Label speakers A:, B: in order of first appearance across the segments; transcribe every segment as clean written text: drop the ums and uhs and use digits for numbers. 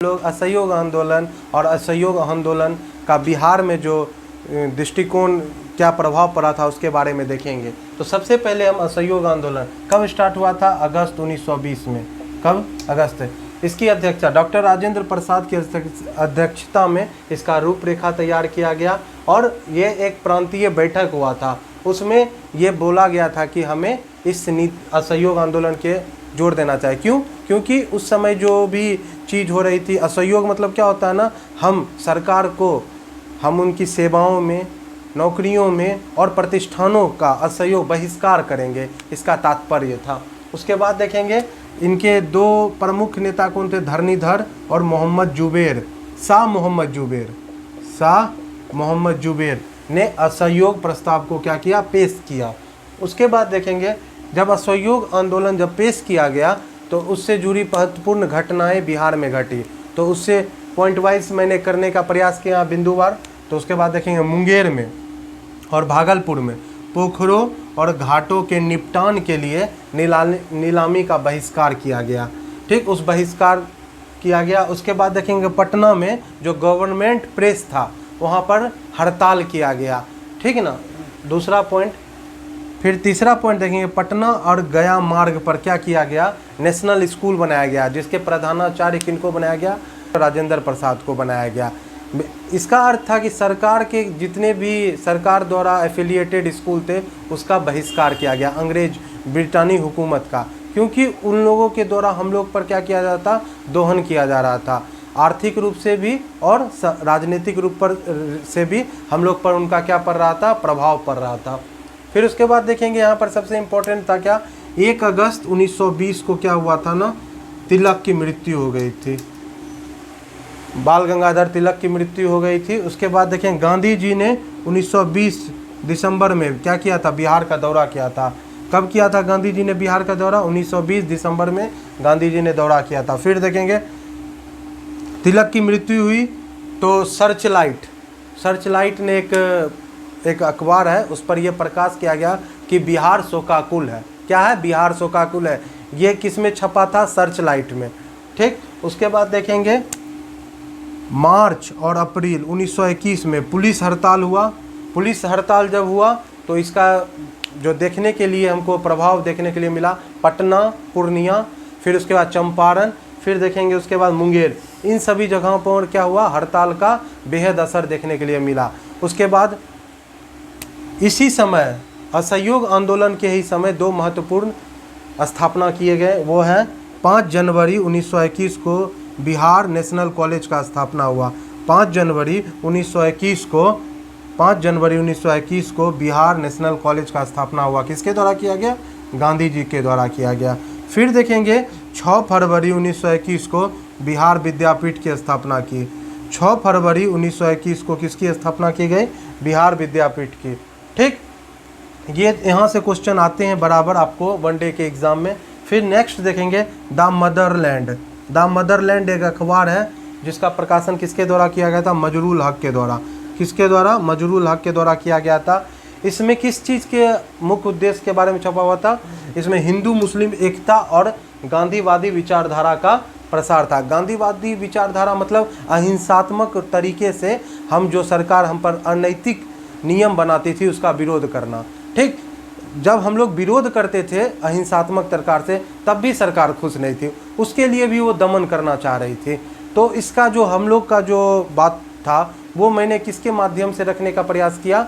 A: लोग असहयोग आंदोलन और असहयोग आंदोलन का बिहार में जो दृष्टिकोण क्या प्रभाव पड़ा था उसके बारे में देखेंगे। तो सबसे पहले हम असहयोग आंदोलन कब स्टार्ट हुआ था? अगस्त 1920 में। कब? अगस्त। इसकी अध्यक्षता डॉक्टर राजेंद्र प्रसाद की अध्यक्षता में इसका रूपरेखा तैयार किया गया और ये एक प्रांतीय बैठक हुआ था। उसमें ये बोला गया था कि हमें इस असहयोग आंदोलन के जोड़ देना चाहिए। क्यों? क्योंकि उस समय जो भी चीज़ हो रही थी, असहयोग मतलब क्या होता है ना, हम सरकार को, हम उनकी सेवाओं में, नौकरियों में और प्रतिष्ठानों का असहयोग बहिष्कार करेंगे, इसका तात्पर्य था। उसके बाद देखेंगे इनके दो प्रमुख नेता कौन थे? धरणीधर और मोहम्मद जुबैर। शाह मोहम्मद जुबैर ने असहयोग प्रस्ताव को क्या किया? पेश किया। उसके बाद देखेंगे जब असहयोग आंदोलन जब पेश किया गया तो उससे जुड़ी महत्वपूर्ण घटनाएं बिहार में घटी। तो उससे पॉइंट वाइज मैंने करने का प्रयास किया बिंदुवार। तो उसके बाद देखेंगे मुंगेर में और भागलपुर में पोखरों और घाटों के निपटान के लिए नीलामी का बहिष्कार किया गया। ठीक, उस बहिष्कार किया गया। उसके बाद देखेंगे पटना में जो गवर्नमेंट प्रेस था वहाँ पर हड़ताल किया गया। ठीक है ना, दूसरा पॉइंट। फिर तीसरा पॉइंट देखेंगे पटना और गया मार्ग पर क्या किया गया? नेशनल स्कूल बनाया गया, जिसके प्रधानाचार्य किनको बनाया गया? राजेंद्र प्रसाद को बनाया गया। इसका अर्थ था कि सरकार के जितने भी सरकार द्वारा एफिलिएटेड स्कूल थे उसका बहिष्कार किया गया, अंग्रेज ब्रिटानी हुकूमत का, क्योंकि उन लोगों के द्वारा हम लोग पर क्या किया जा रहा था? दोहन किया जा रहा था, आर्थिक रूप से भी और राजनीतिक रूप पर से भी हम लोग पर उनका क्या पड़ रहा था? प्रभाव पड़ रहा था। फिर उसके बाद देखेंगे यहाँ पर सबसे इम्पोर्टेंट था क्या? 1 अगस्त 1920 को क्या हुआ था ना, तिलक की मृत्यु हो गई थी, बाल गंगाधर तिलक की मृत्यु हो गई थी। उसके बाद देखें गांधी जी ने 1920 दिसंबर में क्या किया था? बिहार का दौरा किया था। कब किया था गांधी जी ने बिहार का दौरा? 1920 दिसंबर में गांधी जी ने दौरा किया था। फिर देखेंगे तिलक की मृत्यु हुई तो सर्चलाइट ने एक अखबार है उस पर यह प्रकाश किया गया कि बिहार शोकाकुल है। क्या है? बिहार शोकाकुल है। ये किस में छपा था? सर्चलाइट में। ठीक, उसके बाद देखेंगे मार्च और अप्रैल 1921 में पुलिस हड़ताल हुआ। पुलिस हड़ताल जब हुआ तो इसका जो देखने के लिए हमको प्रभाव देखने के लिए मिला पटना, पूर्णिया, फिर उसके बाद चंपारण, फिर देखेंगे उसके बाद मुंगेर, इन सभी जगहों पर क्या हुआ? हड़ताल का बेहद असर देखने के लिए मिला। उसके बाद इसी समय असहयोग आंदोलन के ही समय दो महत्वपूर्ण स्थापना किए गए। वो है 5 जनवरी 1921 को बिहार नेशनल कॉलेज का स्थापना हुआ। 5 जनवरी 1921 को बिहार नेशनल कॉलेज का स्थापना हुआ। किसके द्वारा किया गया? गांधी जी के द्वारा किया गया। फिर देखेंगे 6 फरवरी 1921 को बिहार विद्यापीठ की स्थापना की। 6 फरवरी 1921 को किसकी स्थापना की गई? बिहार विद्यापीठ की। ठीक, ये यहाँ से क्वेश्चन आते हैं बराबर आपको वनडे के एग्जाम में। फिर नेक्स्ट देखेंगे द मदरलैंड एक अखबार है जिसका प्रकाशन किसके द्वारा किया गया था? मजरूल हक के द्वारा। किसके द्वारा? मजरूल हक के द्वारा किया गया था। इसमें किस चीज़ के मुख्य उद्देश्य के बारे में छपा हुआ था? इसमें हिंदू मुस्लिम एकता और गांधीवादी विचारधारा का प्रसार था। गांधीवादी विचारधारा मतलब अहिंसात्मक तरीके से हम जो सरकार हम पर अनैतिक नियम बनाती थी उसका विरोध करना। ठीक, जब हम लोग विरोध करते थे अहिंसात्मक प्रकार से तब भी सरकार खुश नहीं थी, उसके लिए भी वो दमन करना चाह रही थी। तो इसका जो हम लोग का जो बात था वो मैंने किसके माध्यम से रखने का प्रयास किया?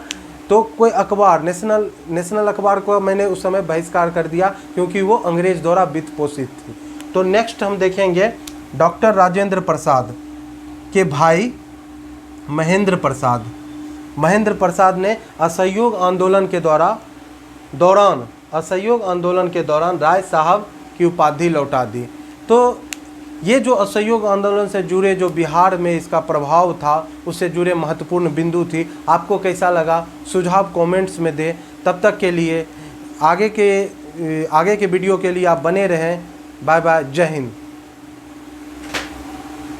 A: तो कोई अखबार नेशनल अखबार को मैंने उस समय बहिष्कार कर दिया क्योंकि वो अंग्रेज द्वारा वित्त पोषित थी। तो नेक्स्ट हम देखेंगे डॉक्टर राजेंद्र प्रसाद के भाई महेंद्र प्रसाद ने असहयोग आंदोलन के दौरान राय साहब की उपाधि लौटा दी। तो ये जो असहयोग आंदोलन से जुड़े जो बिहार में इसका प्रभाव था उससे जुड़े महत्वपूर्ण बिंदु थी। आपको कैसा लगा? सुझाव कमेंट्स में दें। तब तक के लिए आगे के वीडियो के लिए आप बने रहें। बाय बाय, जय हिंद।